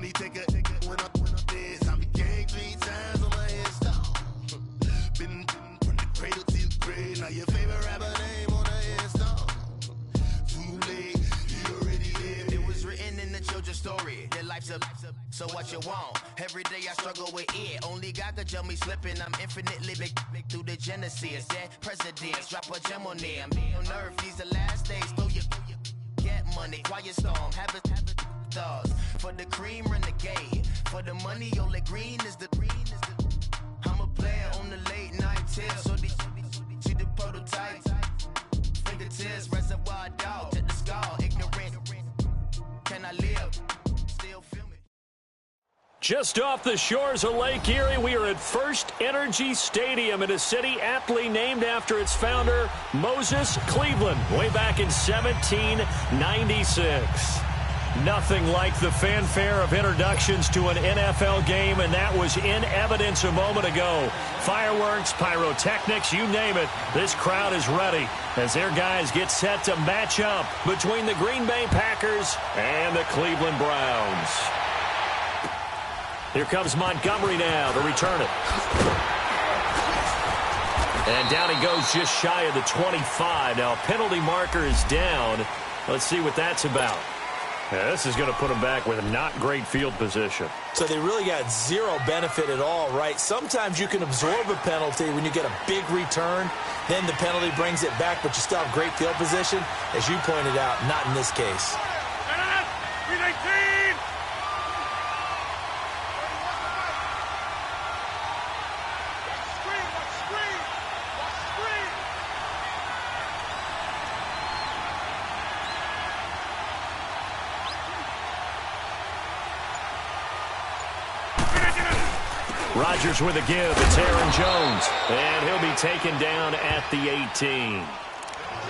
only take a when I'm dead. I be gang 3 times on my headstone. Been from the cradle to the grave. Now your favorite rapper name on the headstone. Too late, you already lived. It was written in the children's story. Their life's a so what you want? Every day I struggle with it. Only God could tell me slipping. I'm infinitely big through the genesis. Dead presidents, drop a gem on them. On earth, these the last days. Throw your get money, quiet storm, have it thoughts. For the cream, renegade. For the money, only green is the. I'm a player on the late night tip. So these see the prototype. Fingertips, reservoir dog, to the skull. Ignorant. Can I live? Still feel me. Just off the shores of Lake Erie, we are at First Energy Stadium in a city aptly named after its founder, Moses Cleveland, way back in 1796. Nothing like the fanfare of introductions to an NFL game, and that was in evidence a moment ago. Fireworks, pyrotechnics, you name it. This crowd is ready as their guys get set to match up between the Green Bay Packers and the Cleveland Browns. Here comes Montgomery now to return it. And down he goes just shy of the 25. Now, a penalty marker is down. Let's see what that's about. Yeah, this is going to put him back with a not great field position. So they really got zero benefit at all, right? Sometimes you can absorb a penalty when you get a big return. Then the penalty brings it back, but you still have great field position. As you pointed out, not in this case. Rodgers with a give. It's Aaron Jones. And he'll be taken down at the 18.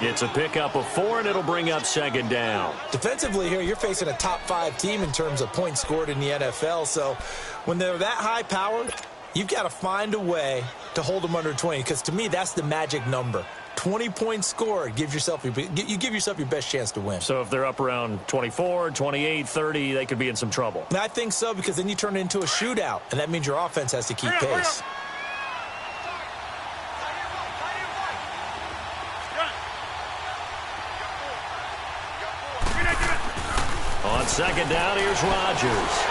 It's a pickup of 4, and it'll bring up second down. Defensively here, you're facing a top-5 team in terms of points scored in the NFL. So when they're that high-powered, you've got to find a way to hold them under 20. Because to me, that's the magic number. 20 points scored, you give yourself your best chance to win. So if they're up around 24, 28, 30, they could be in some trouble. I think so, because then you turn it into a shootout, and that means your offense has to keep pace. On second down, here's Rodgers.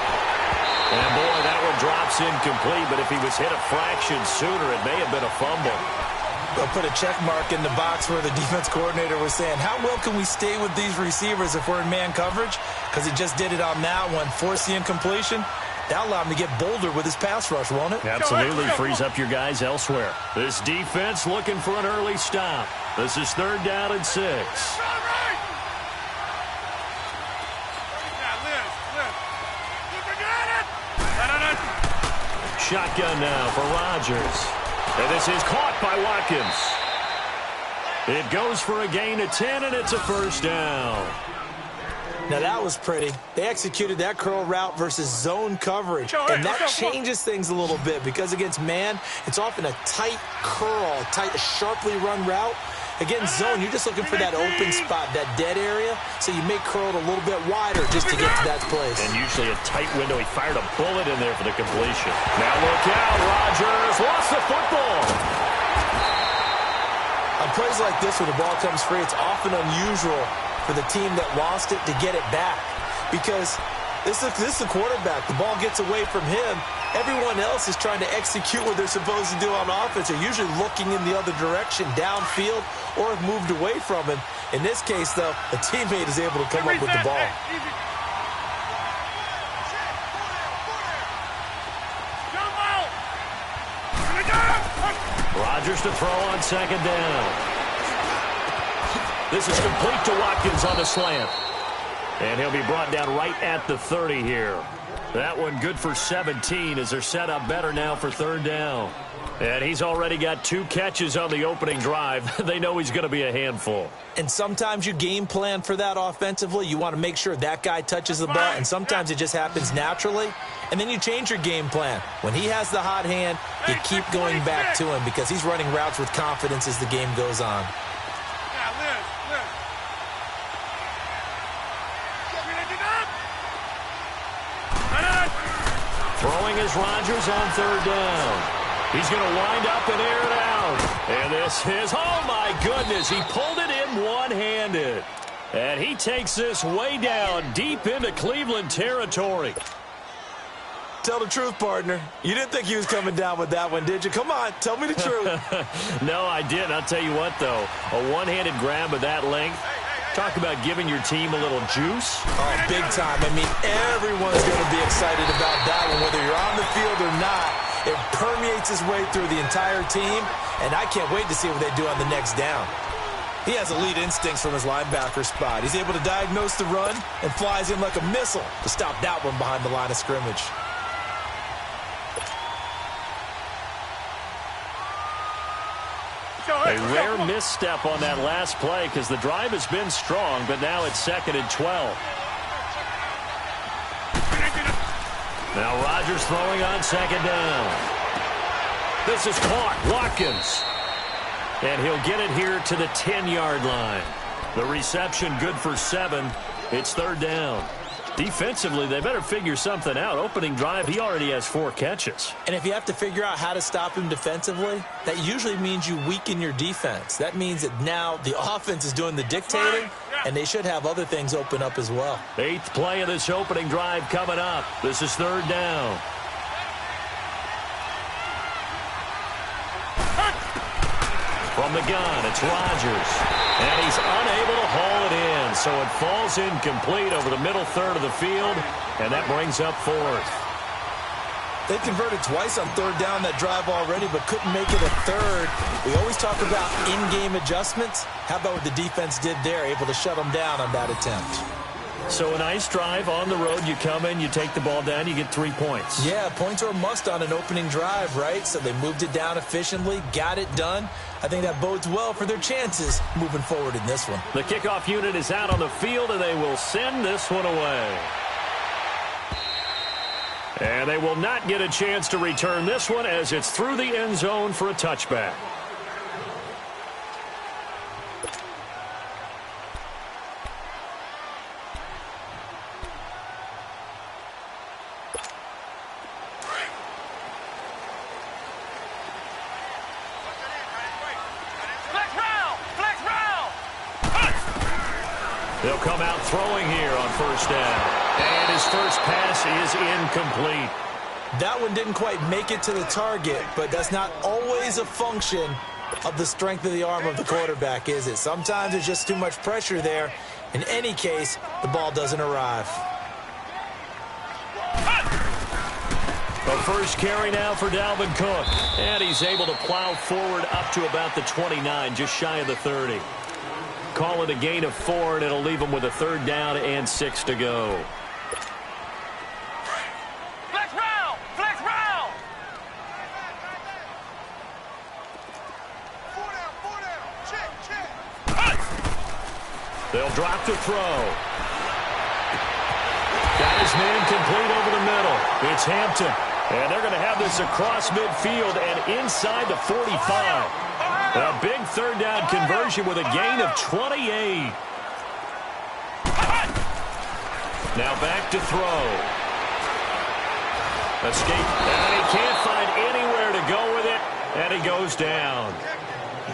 And boy, that one drops incomplete, but if he was hit a fraction sooner, it may have been a fumble. They'll put a check mark in the box where the defense coordinator was saying, how well can we stay with these receivers if we're in man coverage? Because he just did it on that one, forced the incompletion. That'll allow him to get bolder with his pass rush, won't it? Absolutely, frees up your guys elsewhere. This defense looking for an early stop. This is 3rd down and 6. Shotgun now for Rodgers. And this is caught by Watkins. It goes for a gain of 10, and it's a first down. Now, that was pretty. They executed that curl route versus zone coverage, and that changes things a little bit because against man, it's often a tight curl, tight, sharply run route. Against zone, you're just looking for that open spot, that dead area, so you may curl it a little bit wider just to get to that place. And usually a tight window. He fired a bullet in there for the completion. Now look out, Rodgers lost the football. On plays like this, when the ball comes free, it's often unusual for the team that lost it to get it back because this is the quarterback. The ball gets away from him. Everyone else is trying to execute what they're supposed to do on offense. They're usually looking in the other direction, downfield, or have moved away from him. In this case, though, a teammate is able to come up with the ball. Rodgers to throw on second down. This is complete to Watkins on the slant. And he'll be brought down right at the 30 here. That one good for 17 as they're set up better now for 3rd down. And he's already got 2 catches on the opening drive. They know he's going to be a handful. And sometimes you game plan for that offensively. You want to make sure that guy touches the ball, and sometimes it just happens naturally. And then you change your game plan. When he has the hot hand, you keep going back to him because he's running routes with confidence as the game goes on. Throwing is Rodgers on third down. He's going to wind up and air it out. And this is, oh my goodness, he pulled it in one-handed. And he takes this way down deep into Cleveland territory. Tell the truth, partner. You didn't think he was coming down with that one, did you? Come on, tell me the truth. No, I didn't. I'll tell you what, though. A one-handed grab of that length. Talk about giving your team a little juice. Oh, big time. I mean, everyone's going to be excited about that one, whether you're on the field or not. It permeates his way through the entire team, and I can't wait to see what they do on the next down. He has elite instincts from his linebacker spot. He's able to diagnose the run and flies in like a missile to stop that one behind the line of scrimmage. A rare misstep on that last play because the drive has been strong, but now it's 2nd and 12. Now Rodgers throwing on 2nd down. This is caught. Watkins. And he'll get it here to the 10-yard line. The reception good for 7. It's 3rd down. Defensively, they better figure something out. Opening drive, he already has 4 catches. And if you have to figure out how to stop him defensively, that usually means you weaken your defense. That means that now the offense is doing the dictating, and they should have other things open up as well. 8th play of this opening drive coming up. This is 3rd down. From the gun, it's Rodgers. And he's unable to haul it in, so it falls incomplete over the middle third of the field, and that brings up 4th. They converted twice on 3rd down that drive already, but couldn't make it a 3rd. We always talk about in-game adjustments. How about what the defense did there, able to shut them down on that attempt? So a nice drive on the road. You come in, you take the ball down, you get 3 points. Yeah, points are a must on an opening drive, right? So they moved it down efficiently, got it done. I think that bodes well for their chances moving forward in this one. The kickoff unit is out on the field, and they will send this one away. And they will not get a chance to return this one as it's through the end zone for a touchback. They'll come out throwing here on 1st down. And his first pass is incomplete. That one didn't quite make it to the target, but that's not always a function of the strength of the arm of the quarterback, is it? Sometimes there's just too much pressure there. In any case, the ball doesn't arrive. The first carry now for Dalvin Cook. And he's able to plow forward up to about the 29, just shy of the 30. Call it a gain of 4, and it'll leave them with a 3rd down and 6 to go. Flex round! Flex round! 4 down! Check! They'll drop to throw. Got his man complete over the middle. It's Hampton. And they're going to have this across midfield and inside the 45. A big 3rd down conversion with a gain of 28. Now back to throw. Escape. And he can't find anywhere to go with it. And he goes down.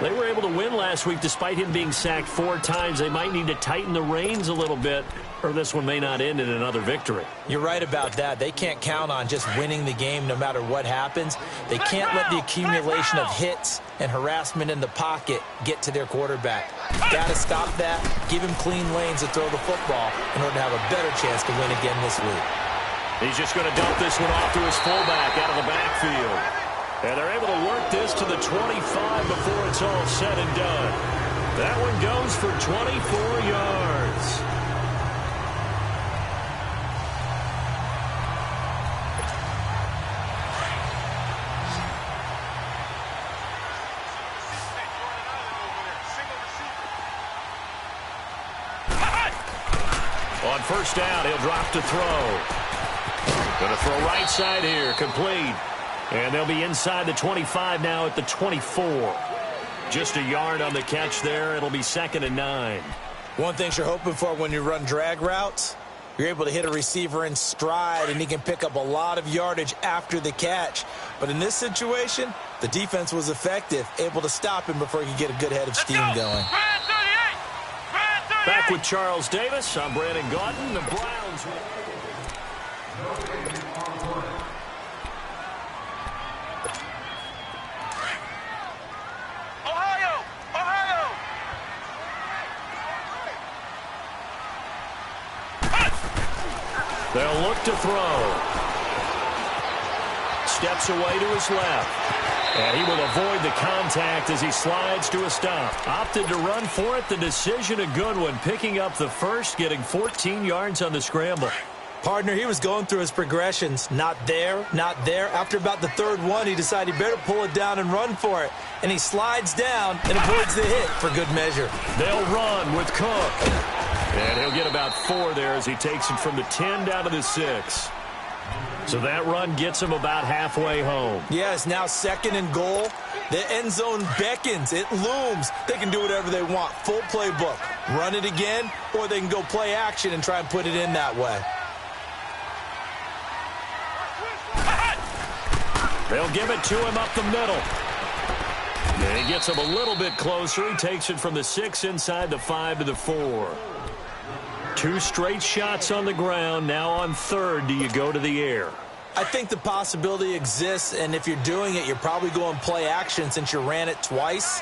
They were able to win last week despite him being sacked 4 times. They might need to tighten the reins a little bit, or this one may not end in another victory. You're right about that. They can't count on just winning the game no matter what happens. They can't let the accumulation of hits and harassment in the pocket get to their quarterback. Got to stop that, give him clean lanes to throw the football in order to have a better chance to win again this week. He's just going to dump this one off to his fullback out of the backfield. And they're able to work this to the 25 before it's all said and done. That one goes for 24 yards. On 1st down, he'll drop to throw. Going to throw right side here, complete. And they'll be inside the 25 now at the 24. Just a yard on the catch there. It'll be 2nd and 9. One thing you're hoping for when you run drag routes, You're able to hit a receiver in stride, and he can pick up a lot of yardage after the catch. But in this situation, the defense was effective, able to stop him before he could get a good head of steam going. Back with Charles Davis. I'm Brandon Gaudin. The Browns. Ohio! Ohio! They'll look to throw. Steps away to his left. And he will avoid the contact as he slides to a stop. Opted to run for it. The decision a good one. Picking up the first, getting 14 yards on the scramble. Partner, he was going through his progressions. Not there, not there. After about the third one, he decided he better pull it down and run for it. And he slides down and avoids the hit for good measure. They'll run with Cook. And he'll get about 4 there as he takes it from the 10 down to the 6. So that run gets him about halfway home. Yes, now 2nd and goal. The end zone beckons. It looms. They can do whatever they want. Full playbook. Run it again, or they can go play action and try and put it in that way. They'll give it to him up the middle. And he gets him a little bit closer. He takes it from the 6 inside the 5 to the 4. 2 straight shots on the ground. Now on 3rd, do you go to the air? I think the possibility exists, and if you're doing it, you're probably going play action since you ran it twice.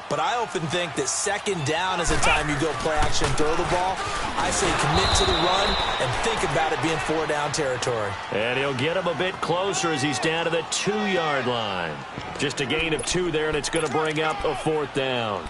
But I often think that 2nd down is the time you go play action and throw the ball. I say commit to the run and think about it being 4-down territory. And he'll get him a bit closer as he's down to the 2-yard line. Just a gain of 2 there, and it's going to bring up a 4th down.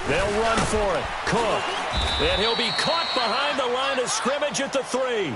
They'll run for it. Cook. And he'll be caught behind the line of scrimmage at the 3.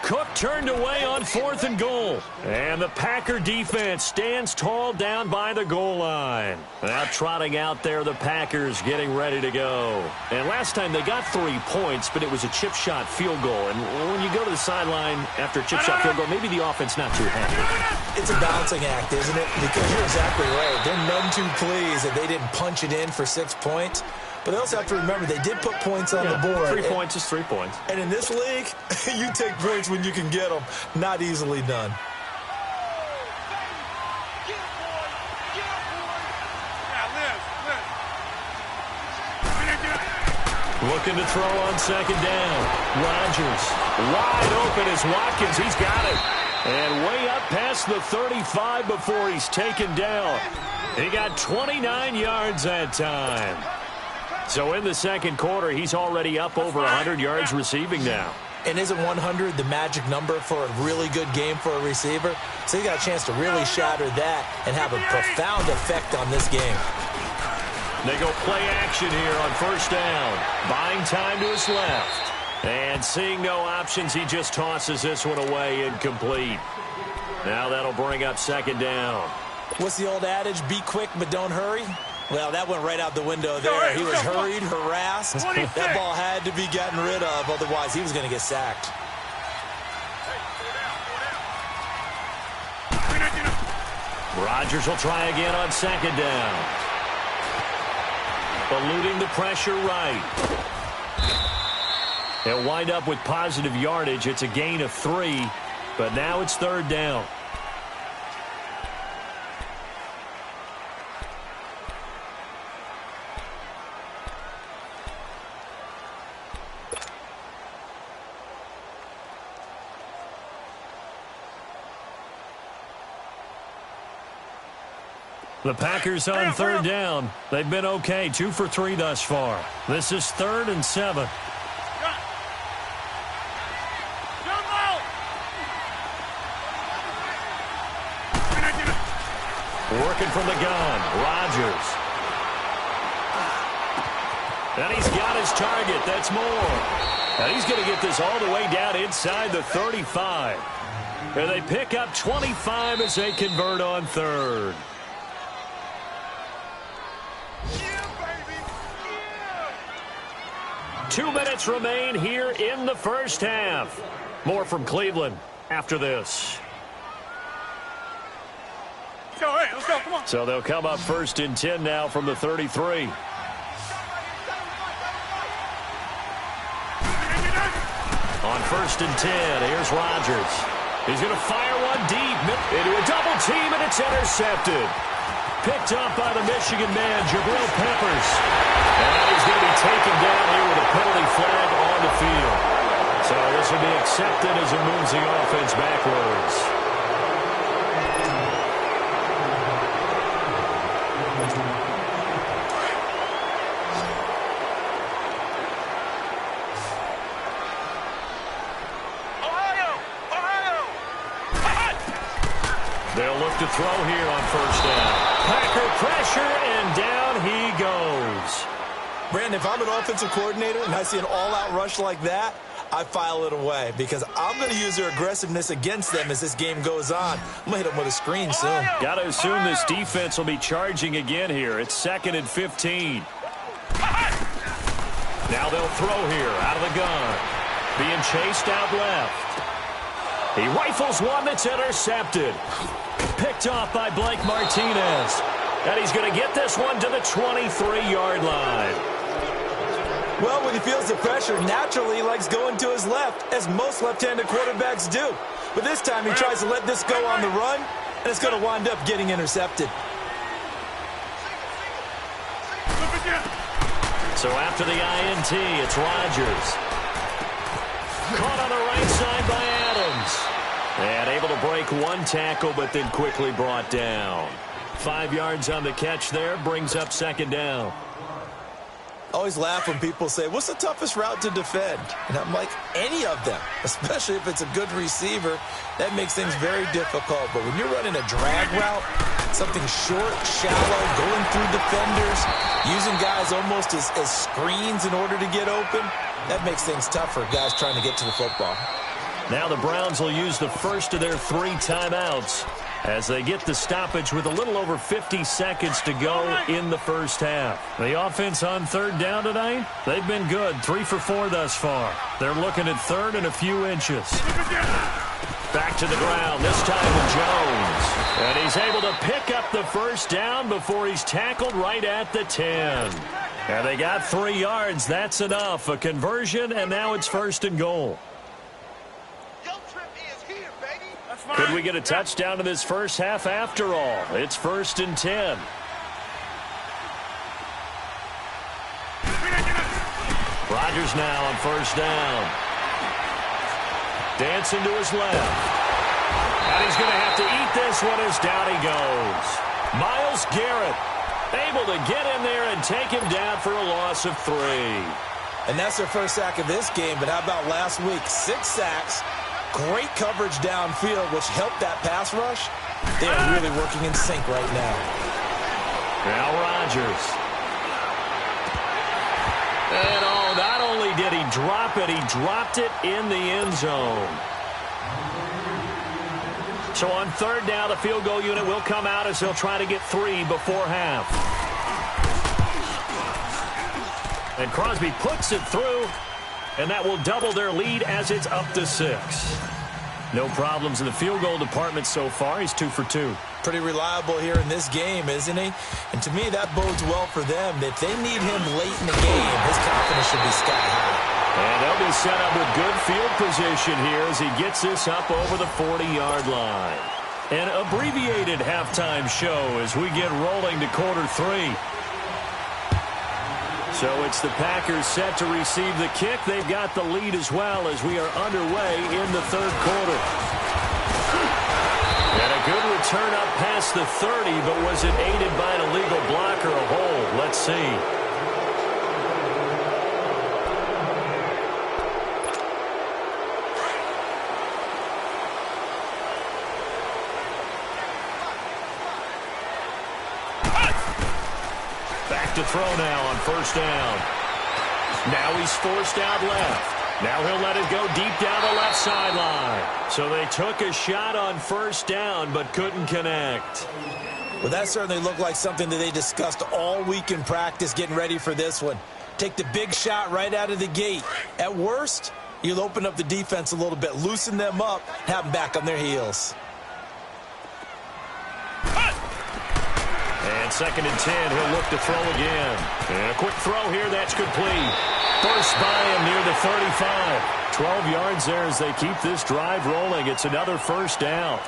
Cook turned away on 4th and goal. And the Packer defense stands tall down by the goal line. Now trotting out there, the Packers getting ready to go. And last time they got 3 points, but it was a chip shot field goal. And when you go to the sideline after a chip shot field goal, maybe the offense not too happy. It's a balancing act, isn't it? Because you're exactly right. They're none too pleased that they didn't punch it in for 6 points. But they also have to remember they did put points on the board. 3 points is 3 points. And in this league, you take points when you can get them. Not easily done. Looking to throw on 2nd down. Rodgers wide open as Watkins. He's got it. And way up past the 35 before he's taken down. He got 29 yards that time. So in the 2nd quarter, he's already up over 100 yards receiving now. And isn't 100 the magic number for a really good game for a receiver? So he got a chance to really shatter that and have a profound effect on this game. They go play action here on 1st down. Buying time to his left. And seeing no options, he just tosses this one away incomplete. Now that'll bring up 2nd down. What's the old adage? Be quick, but don't hurry? Well, that went right out the window there. He was hurried, harassed. That ball had to be gotten rid of, otherwise he was going to get sacked. Rodgers will try again on 2nd down. Eluding the pressure right. He'll wind up with positive yardage. It's a gain of 3, but now it's 3rd down. The Packers on 3rd down. They've been okay, 2 for 3 thus far. This is 3rd and 7. Working from the gun, Rodgers. And he's got his target. That's more. And he's going to get this all the way down inside the 35. And they pick up 25 as they convert on third. Yeah, baby. Yeah. 2 minutes remain here in the first half. More from Cleveland after this. So, hey, let's go. Come on. So they'll come up 1st and 10 now from the 33. On 1st and 10, here's Rodgers. He's going to fire one deep into a double team, and it's intercepted. Picked up by the Michigan man, Jabril Peppers. And he's going to be taken down here with a penalty flag on the field. So this will be accepted as it moves the offense backwards. They'll look to throw here on 1st down. Packer pressure, and down he goes. Brandon, if I'm an offensive coordinator and I see an all-out rush like that, I file it away because I'm going to use their aggressiveness against them as this game goes on. I'm going to hit them with a screen soon. Got to assume this defense will be charging again here. It's 2nd and 15. Now they'll throw here out of the gun. Being chased out left. He rifles one that's intercepted. Picked off by Blake Martinez. And he's going to get this one to the 23-yard line. Well, when he feels the pressure, naturally he likes going to his left, as most left-handed quarterbacks do. But this time he tries to let this go on the run, and it's going to wind up getting intercepted. So after the INT, it's Rodgers. Caught on the right side by Adams. And able to break one tackle, but then quickly brought down. 5 yards on the catch there, brings up 2nd down. I always laugh when people say, what's the toughest route to defend? And I'm like, any of them, especially if it's a good receiver. That makes things very difficult. But when you're running a drag route, something short, shallow, going through defenders, using guys almost as screens in order to get open, that makes things tough for guys trying to get to the football. Now the Browns will use the first of their 3 timeouts as they get the stoppage with a little over 50 seconds to go in the first half. The offense on 3rd down tonight, they've been good. 3 for 4 thus far. They're looking at 3rd and a few inches. Back to the ground, this time with Jones. And he's able to pick up the 1st down before he's tackled right at the 10. And they got 3 yards. That's enough. A conversion, and now it's 1st and goal. Could we get a touchdown in this first half after all? It's 1st and 10. Rodgers now on 1st down. Dancing to his left. And he's going to have to eat this one as down he goes. Myles Garrett able to get in there and take him down for a loss of 3. And that's their first sack of this game. But how about last week? 6 sacks. Great coverage downfield, which helped that pass rush. They are really working in sync right now. Now Rodgers. And not only did he drop it, he dropped it in the end zone. So on 3rd down, the field goal unit will come out as they'll try to get 3 before half. And Crosby puts it through. And that will double their lead as it's up to 6. No problems in the field goal department so far. He's 2 for 2. Pretty reliable here in this game, isn't he? And to me, that bodes well for them. If they need him late in the game, his confidence should be sky high. And they'll be set up with good field position here as he gets this up over the 40-yard line. An abbreviated halftime show as we get rolling to quarter 3. So it's the Packers set to receive the kick. They've got the lead as well as we are underway in the 3rd quarter. And a good return up past the 30, but was it aided by an illegal block or a hold? Let's see. To throw now on 1st down. Now he's forced out left. Now he'll let it go deep down the left sideline. So they took a shot on first down but couldn't connect. Well, that certainly looked like something that they discussed all week in practice getting ready for this one. Take the big shot right out of the gate. At worst, you'll open up the defense a little bit, loosen them up, have them back on their heels. And 2nd and 10, he'll look to throw again. And a quick throw here, that's complete. First by him near the 35. 12 yards there as they keep this drive rolling. It's another first down.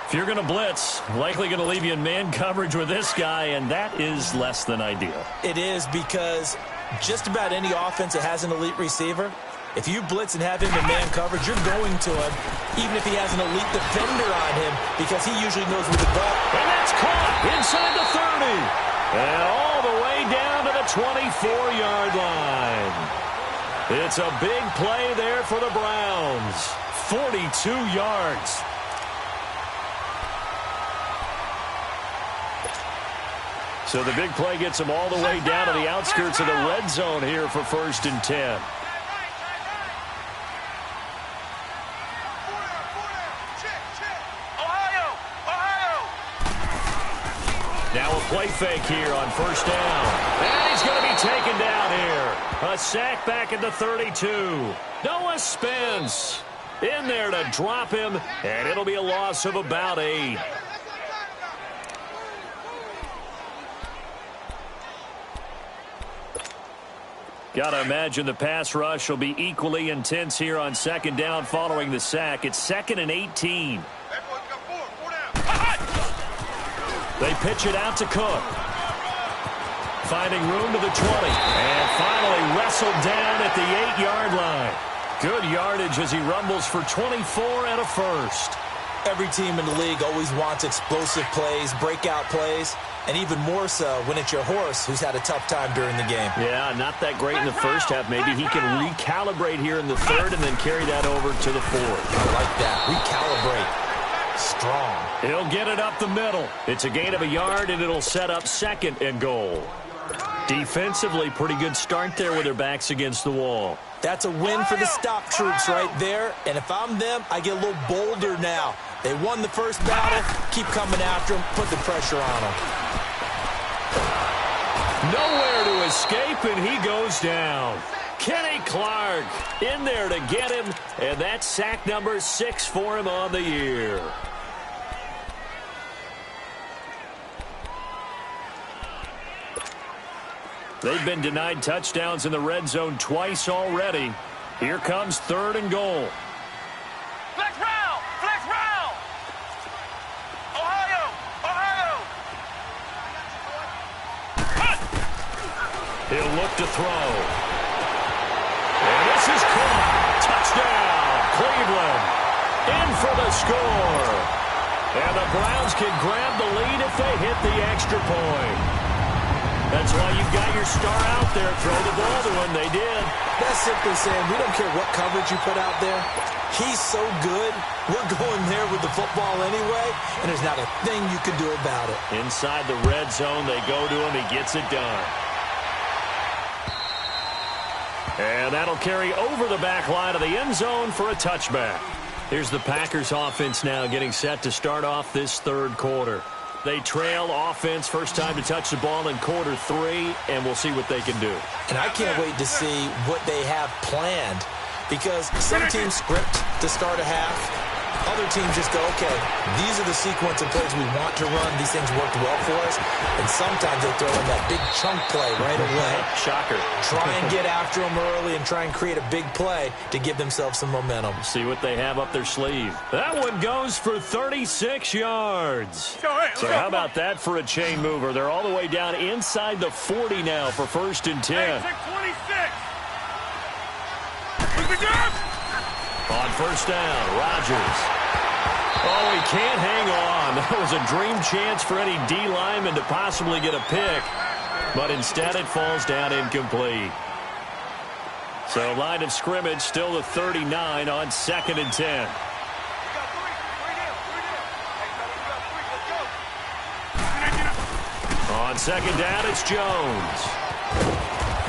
If you're going to blitz, likely going to leave you in man coverage with this guy, and that is less than ideal. It is, because just about any offense that has an elite receiver, if you blitz and have him in man coverage, you're going to him, even if he has an elite defender on him, because he usually knows where to go. And that's caught inside the 30. And all the way down to the 24-yard line. It's a big play there for the Browns. 42 yards. So the big play gets them all the way down to the outskirts of the red zone here for 1st and 10. Now a play fake here on first down. And he's going to be taken down here. A sack back at the 32. Noah Spence in there to drop him, and it'll be a loss of about 8. Got to imagine the pass rush will be equally intense here on 2nd down following the sack. It's 2nd and 18. They pitch it out to Cook. Finding room to the 20. And finally wrestled down at the 8-yard line. Good yardage as he rumbles for 24 and a first. Every team in the league always wants explosive plays, breakout plays, and even more so when it's your horse who's had a tough time during the game. Yeah, not that great in the first half. Maybe he can recalibrate here in the 3rd and then carry that over to the 4th. I like that. Recalibrate. Strong. He'll get it up the middle. It's a gain of a yard, and it'll set up 2nd and goal. Defensively, pretty good start there with their backs against the wall. That's a win for the stop troops right there. And if I'm them, I get a little bolder now. They won the first battle. Keep coming after them. Put the pressure on them. Nowhere to escape, and he goes down. Kenny Clark in there to get him, and that's sack number 6 for him on the year. They've been denied touchdowns in the red zone twice already. Here comes 3rd and goal. Flex round! Flex round! Ohio! Ohio! He'll look to throw. And this is caught. Touchdown, Cleveland. In for the score. And the Browns can grab the lead if they hit the extra point. That's why you've got your star out there. Throw the ball to him. They did. That's simply saying we don't care what coverage you put out there. He's so good. We're going there with the football anyway, and there's not a thing you can do about it. Inside the red zone, they go to him. He gets it done. And that'll carry over the back line of the end zone for a touchback. Here's the Packers offense now getting set to start off this 3rd quarter. They trail offense, first time to touch the ball in quarter 3, and we'll see what they can do. And I can't wait to see what they have planned, because some teams script to start a half. Other teams just go, okay, these are the sequence of plays we want to run. These things worked well for us. And sometimes they throw in that big chunk play right away. Shocker. Try and get after them early and try and create a big play to give themselves some momentum. See what they have up their sleeve. That one goes for 36 yards. So how about that for a chain mover? They're all the way down inside the 40 now for 1st and 10. 26. On first down, Rodgers. Oh, he can't hang on. That was a dream chance for any D lineman to possibly get a pick. But instead it falls down incomplete. So line of scrimmage still the 39 on 2nd and 10. On 2nd down, it's Jones.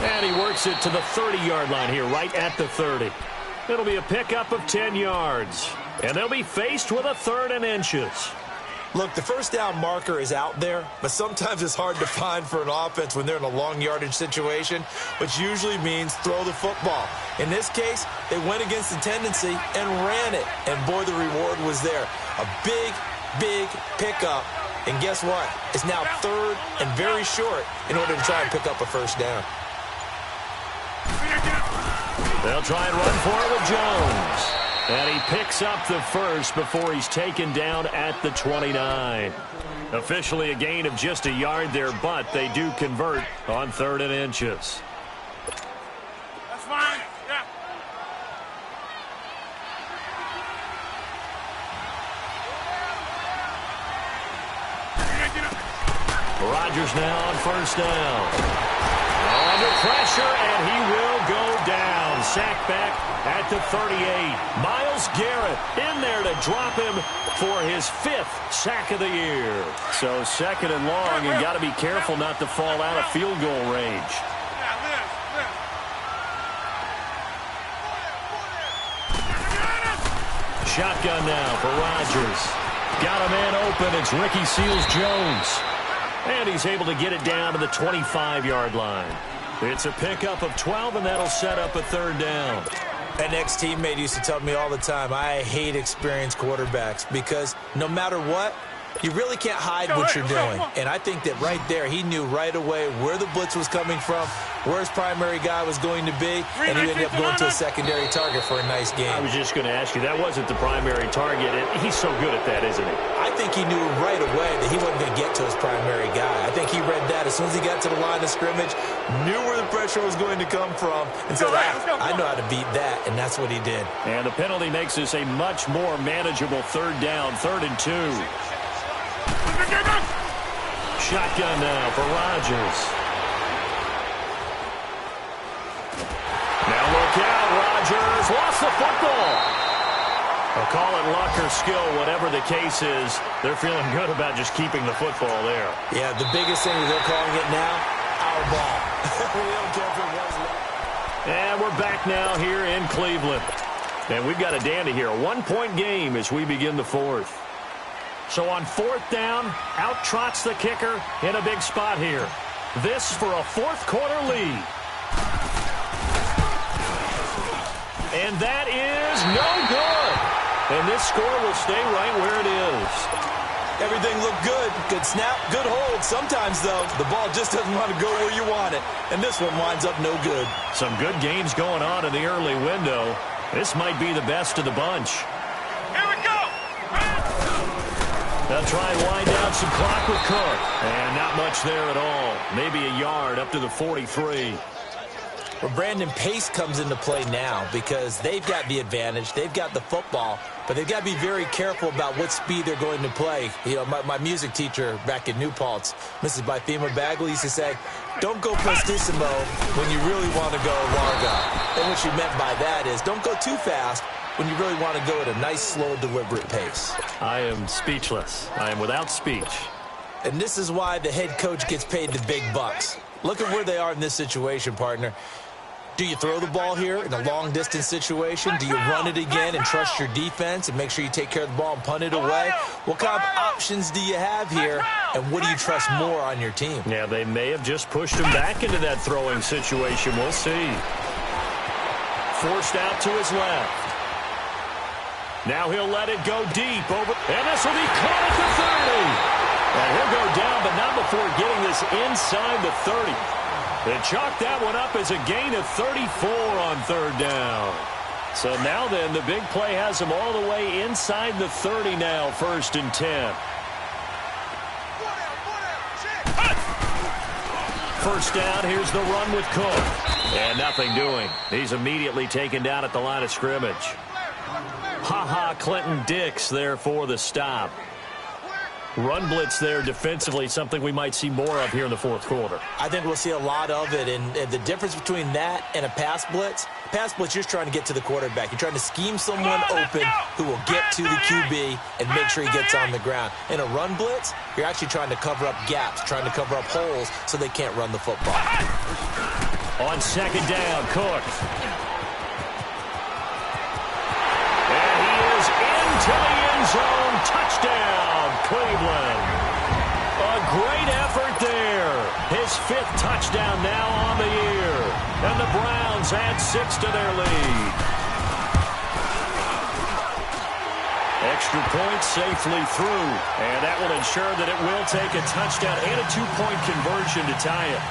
And he works it to the 30-yard line here, right at the 30. It'll be a pickup of 10 yards. And they'll be faced with a 3rd and inches. Look, the first down marker is out there, but sometimes it's hard to find for an offense when they're in a long yardage situation, which usually means throw the football. In this case, they went against the tendency and ran it. And, boy, the reward was there. A big, big pickup. And guess what? It's now 3rd and very short in order to try and pick up a first down. They'll try and run for it with Jones. And he picks up the first before he's taken down at the 29. Officially a gain of just a yard there, but they do convert on 3rd and inches. That's fine. Yeah. Rodgers now on first down. Under pressure, and he will go down. Sacked back at the 38. Myles Garrett in there to drop him for his 5th sack of the year. So 2nd and long, and got to be careful not to fall out of field goal range. Shotgun now for Rodgers. Got a man open. It's Ricky Seals-Jones. And he's able to get it down to the 25-yard line. It's a pickup of 12, and that'll set up a 3rd down. An ex-teammate used to tell me all the time, I hate experienced quarterbacks because no matter what, you really can't hide what you're doing. And I think that right there, he knew right away where the blitz was coming from, where his primary guy was going to be, and he ended up going to a secondary target for a nice game. I was just going to ask you, that wasn't the primary target. He's so good at that, isn't he? I think he knew right away that he wasn't going to get to his primary guy. I think he read that as soon as he got to the line of scrimmage, knew where the pressure was going to come from, and said, I know how to beat that, and that's what he did. And the penalty makes this a much more manageable 3rd down, 3rd and 2. Shotgun now for Rodgers. Now look out, Rodgers lost the football. I'll call it luck or skill, whatever the case is. They're feeling good about just keeping the football there. Yeah, the biggest thing is they're calling it now, our ball. We don't care if it was luck. And we're back now here in Cleveland. And we've got a dandy here, a 1-point game as we begin the 4th. So on 4th down, out trots the kicker in a big spot here. This for a 4th quarter lead. And that is no good. And this score will stay right where it is. Everything looked good. Good snap, good hold. Sometimes, though, the ball just doesn't want to go where you want it. And this one winds up no good. Some good games going on in the early window. This might be the best of the bunch. Here we go. They'll try and wind down some clock with Cook. And not much there at all. Maybe a yard up to the 43. Well, Brandon, pace comes into play now because they've got the advantage. They've got the football, but they've got to be very careful about what speed they're going to play. You know, my music teacher back in New Paltz, Mrs. Bythema Bagley, used to say, don't go prestissimo when you really want to go largo. And what she meant by that is don't go too fast when you really want to go at a nice, slow, deliberate pace. I am speechless. I am without speech. And this is why the head coach gets paid the big bucks. Look at where they are in this situation, partner. Do you throw the ball here in a long-distance situation? Do you run it again and trust your defense and make sure you take care of the ball and punt it away? What kind of options do you have here, and what do you trust more on your team? Yeah, they may have just pushed him back into that throwing situation. We'll see. Forced out to his left. Now he'll let it go deep over, and this will be caught at the 30. And he'll go down, but not before getting this inside the 30. They chalk that one up as a gain of 34 on 3rd down. So now then, the big play has him all the way inside the 30 now, 1st and 10. First down, here's the run with Cook. And nothing doing. He's immediately taken down at the line of scrimmage. Ha-ha, Clinton Dix there for the stop. Run blitz there defensively, something we might see more of here in the fourth quarter. I think we'll see a lot of it, and the difference between that and a pass blitz, you're just trying to get to the quarterback. You're trying to scheme someone open who will get to the QB and make sure he gets on the ground. In a run blitz, you're actually trying to cover up gaps, trying to cover up holes so they can't run the football. On second down, Cook. And he is into the end zone. Touchdown, Cleveland. A great effort there. His 5th touchdown now on the year. And the Browns add 6 to their lead. Extra point safely through. And that will ensure that it will take a touchdown and a 2-point conversion to tie it.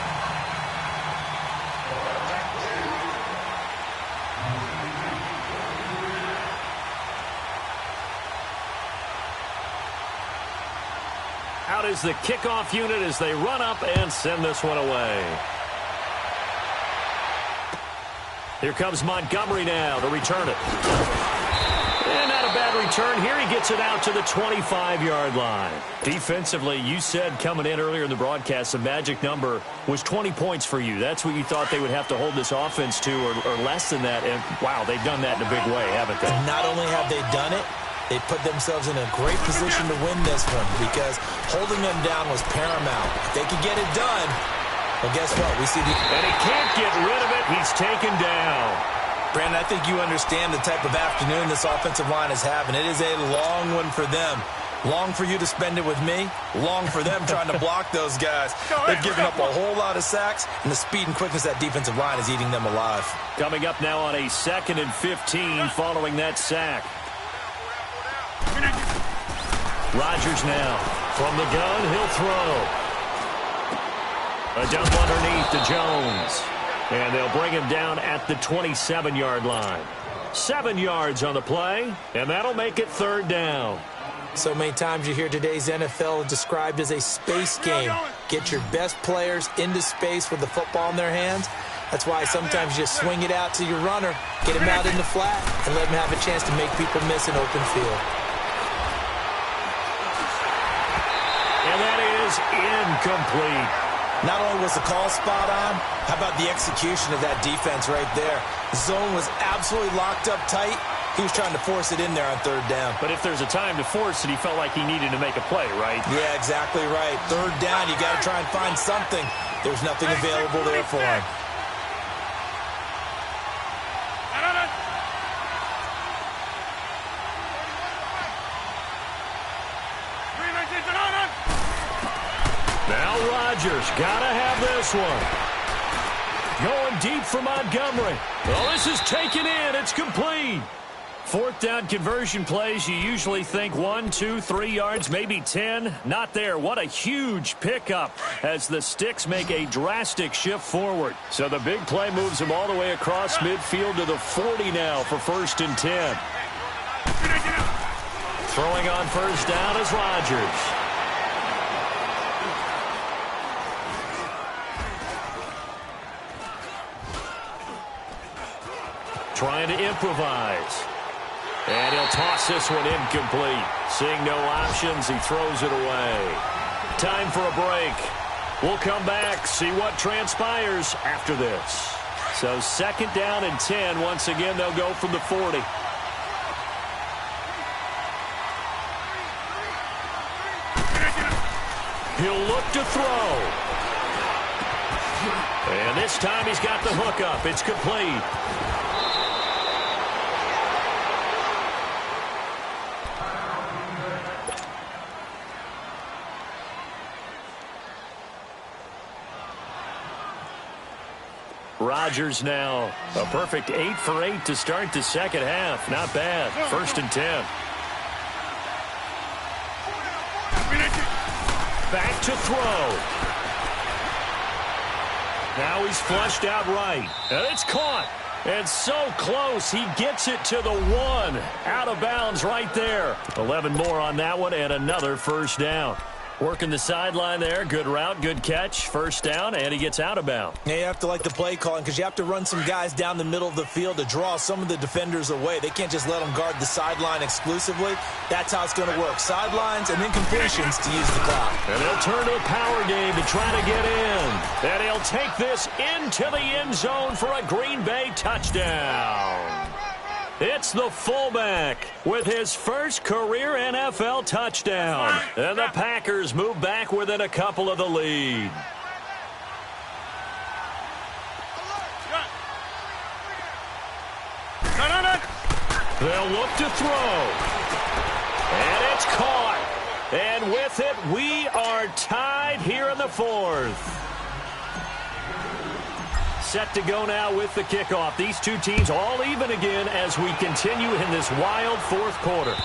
Out is the kickoff unit as they run up and send this one away. Here comes Montgomery now to return it. And not a bad return here. He gets it out to the 25-yard line. Defensively, you said coming in earlier in the broadcast, the magic number was 20 points for you. That's what you thought they would have to hold this offense to, or less than that. And, wow, they've done that in a big way, haven't they? Not only have they done it, they put themselves in a great position to win this one because holding them down was paramount. If they could get it done, well, guess what? We see the... And he can't get rid of it. He's taken down. Brandon, I think you understand the type of afternoon this offensive line is having. It is a long one for them. Long for you to spend it with me. Long for them trying to block those guys. They've given up a whole lot of sacks, and the speed and quickness of that defensive line is eating them alive. Coming up now on a 2nd and 15 following that sack. Rodgers now from the gun. He'll throw. A dump underneath to Jones. And they'll bring him down at the 27-yard line. 7 yards on the play, and that'll make it 3rd down. So many times you hear today's NFL described as a space game. Get your best players into space with the football in their hands. That's why sometimes you just swing it out to your runner, get him out in the flat, and let him have a chance to make people miss an open field. And that is incomplete. Not only was the call spot on, how about the execution of that defense right there? The zone was absolutely locked up tight. He was trying to force it in there on 3rd down. But if there's a time to force it, he felt like he needed to make a play, right? Yeah, exactly right. 3rd down, you got to try and find something. There's nothing available there for him. Now Rodgers got to have this one. Going deep for Montgomery. Well, this is taken in. It's complete. 4th down conversion plays, you usually think 1, 2, 3 yards, maybe 10. Not there. What a huge pickup as the Sticks make a drastic shift forward. So the big play moves them all the way across midfield to the 40 now for 1st and 10. Throwing on 1st down is Rodgers. Trying to improvise. And he'll toss this one incomplete. Seeing no options, he throws it away. Time for a break. We'll come back, see what transpires after this. So 2nd down and 10. Once again, they'll go from the 40. He'll look to throw. And this time he's got the hook up. It's complete. Rodgers now a perfect 8 for 8 to start the 2nd half. Not bad. 1st and 10. Back to throw. Now he's flushed out right. And it's caught. And so close. He gets it to the 1. Out of bounds right there. 11 more on that one and another 1st down. Working the sideline there. Good route, good catch. First down, and he gets out of bounds. Yeah, you have to like the play calling because you have to run some guys down the middle of the field to draw some of the defenders away. They can't just let them guard the sideline exclusively. That's how it's going to work. Sidelines and then completions to use the clock. And they'll turn to a power game to try to get in. And he'll take this into the end zone for a Green Bay touchdown. It's the fullback with his first career NFL touchdown. And the Packers move back within a couple of the lead. They'll look to throw. And it's caught. And with it, we are tied here in the fourth. Set to go now with the kickoff. These two teams all even again as we continue in this wild fourth quarter.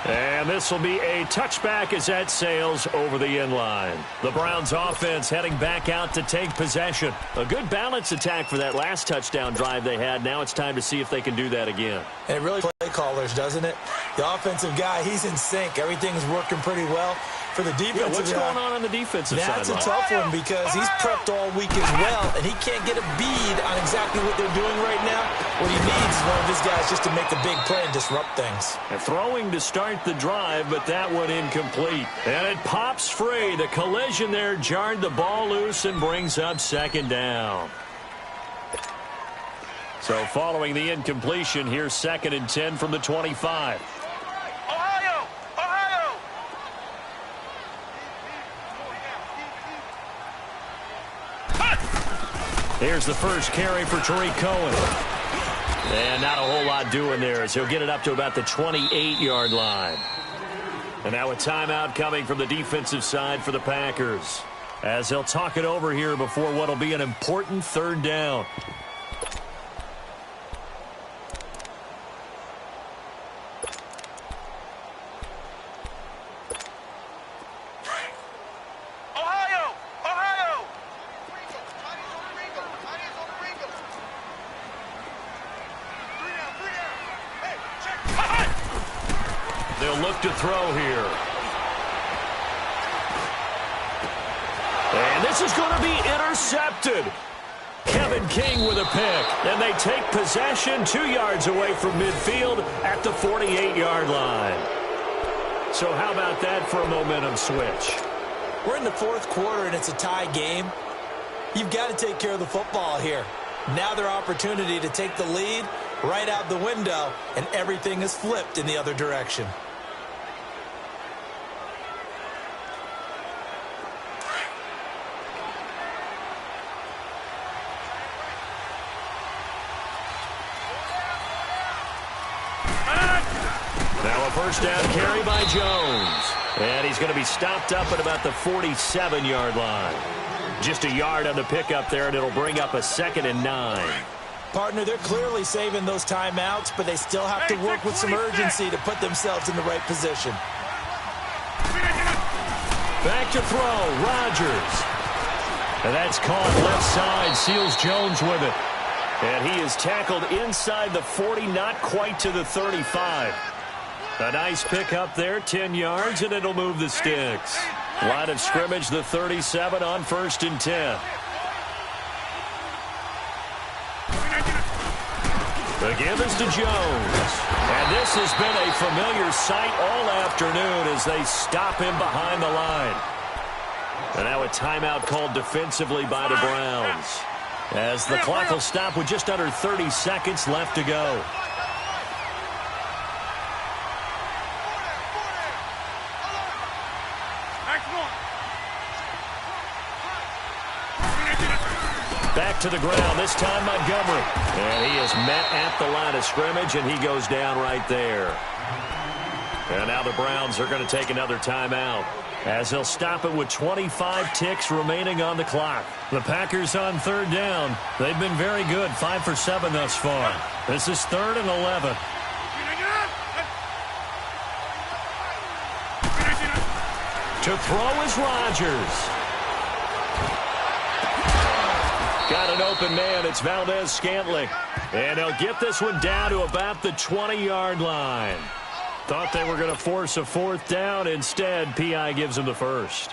And this will be a touchback as that sails over the end line. The Browns offense heading back out to take possession. A good balance attack for that last touchdown drive they had. Now it's time to see if they can do that again. And it really play callers, doesn't it? The offensive guy, he's in sync. Everything's working pretty well. For the defensive what's going on the defensive side? That's a tough one because he's prepped all week as well, and he can't get a bead on exactly what they're doing right now. What he needs is one of his guys just to make a big play and disrupt things. And throwing to start the drive, but that one incomplete. And it pops free. The collision there jarred the ball loose and brings up second down. So following the incompletion, here's 2nd and 10 from the 25. Here's the first carry for Tariq Cohen. And not a whole lot doing there as he'll get it up to about the 28-yard line. And now a timeout coming from the defensive side for the Packers as they'll talk it over here before what will be an important 3rd down. They'll look to throw here. And this is going to be intercepted. Kevin King with a pick. And they take possession 2 yards away from midfield at the 48-yard line. So how about that for a momentum switch? We're in the 4th quarter, and it's a tie game. You've got to take care of the football here. Now their opportunity to take the lead right out the window, and everything is flipped in the other direction. Now a first down carry by Jones. And he's going to be stopped up at about the 47-yard line. Just a yard on the pickup there, and it'll bring up a 2nd and 9. Partner, they're clearly saving those timeouts, but they still have to work with some urgency to put themselves in the right position. Back to throw, Rodgers. And that's caught left side, Seals Jones with it. And he is tackled inside the 40, not quite to the 35. A nice pick up there, 10 yards, and it'll move the sticks. Line of scrimmage, the 37 on 1st and 10. The give is to Jones. And this has been a familiar sight all afternoon as they stop him behind the line. And now a timeout called defensively by the Browns, as the clock will stop with just under 30 seconds left to go. Back to the ground, this time Montgomery. And he is met at the line of scrimmage, and he goes down right there. And now the Browns are going to take another timeout, as they'll stop it with 25 ticks remaining on the clock. The Packers on 3rd down. They've been very good, 5 for 7 thus far. This is 3rd and 11. To throw is Rodgers. Got an open man. It's Valdez Scantling. And he'll get this one down to about the 20-yard line. Thought they were going to force a fourth down. Instead, P.I. gives them the first.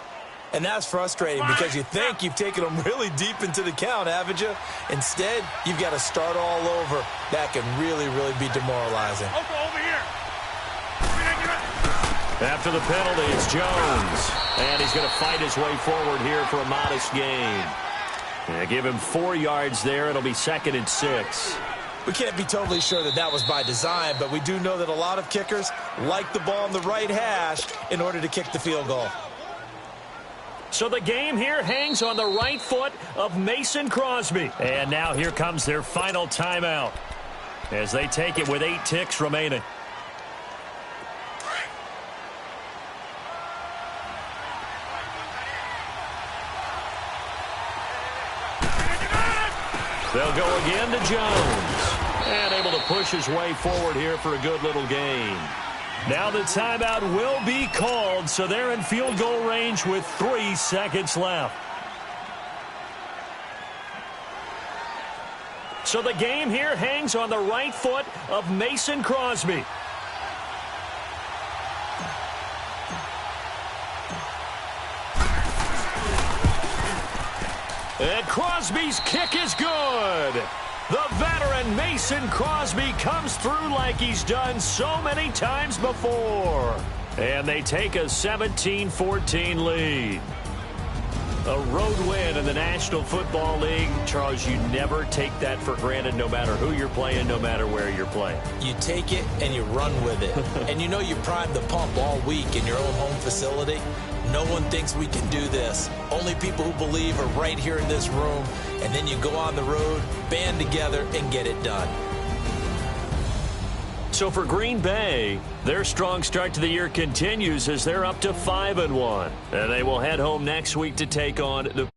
And that's frustrating because you think you've taken them really deep into the count, haven't you? Instead, you've got to start all over. That can really, really be demoralizing. Over here. After the penalty, it's Jones. And he's going to fight his way forward here for a modest gain. Give him 4 yards there. It'll be 2nd and 6. We can't be totally sure that that was by design, but we do know that a lot of kickers like the ball on the right hash in order to kick the field goal. So the game here hangs on the right foot of Mason Crosby. And now here comes their final timeout as they take it with 8 ticks remaining. They'll go again to Jones. And able to push his way forward here for a good little gain. Now the timeout will be called, so they're in field goal range with 3 seconds left. So the game here hangs on the right foot of Mason Crosby. And Crosby's kick is good. The veteran Mason Crosby comes through like he's done so many times before. And they take a 17-14 lead. A road win in the National Football League. Charles, you never take that for granted no matter who you're playing, no matter where you're playing. You take it and you run with it. And you know you primed the pump all week in your own home facility. No one thinks we can do this. Only people who believe are right here in this room. And then you go on the road, band together, and get it done. So for Green Bay, their strong start to the year continues as they're up to 5-1. And they will head home next week to take on the